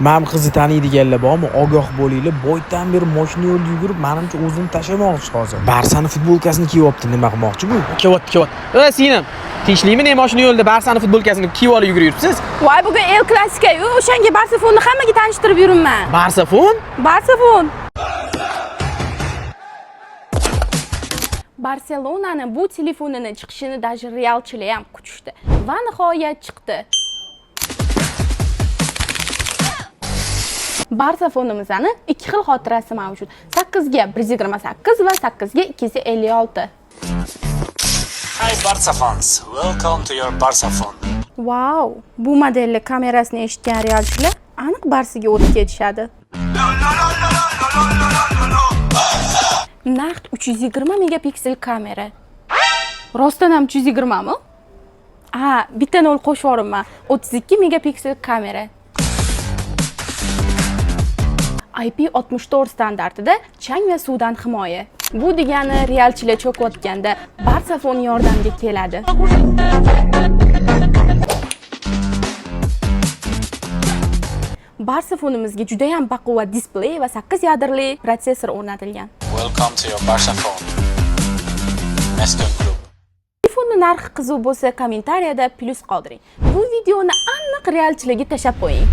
Mam qizni taniydiganlar bormi? Ogoh bo'linglar. Boydan beri mashina yo'lida yurib, menimcha o'zini tashlamoqchi hozir. Barsani futbolkasini kiyibdi, nima qilmoqchi bu? Kiyot. Singlim, tinchlimi? Ne mashina yo'lida Barsani futbolkasini kiyib olib yuribsiz? Voy, bugun El Clasico-yu, o'shanga Barsafonni hammaga tanishtirib yuribman. Barsafon? Barsafon. Barselonani bu telefonini chiqishini даже realchilar ham kutishdi va nihoyat chiqdi. Barsafonimizning ikki xil xotirasi mavjud. 8 ga 128 va 8 ga 256. Hi Barca fans, welcome to your Barca phone. Wow, bu modelli kamerasini eshitgan realchilar aniq Barsaga o'tib ketishadi. Naqd 320 megapiksel kamera. Rostdan ham 320 mi? Bitta nol qo'shib yuboribman. 32 megapiksel kamera. IP64 standartida chang va suvdan himoya. Bu degani realchilar cho'kayotganda Barsafon yordamga keladi. Barsafonimizga juda ham baquvvat displey va 8 yadrli protsessor o'rnatilgan. Welcome to your Barca phone. Mesken Group. Telefonning narxi qiziq bo'lsa, kommentariyada plus qoldiring. Bu videoni aniq realchilarga tashab qo'ying.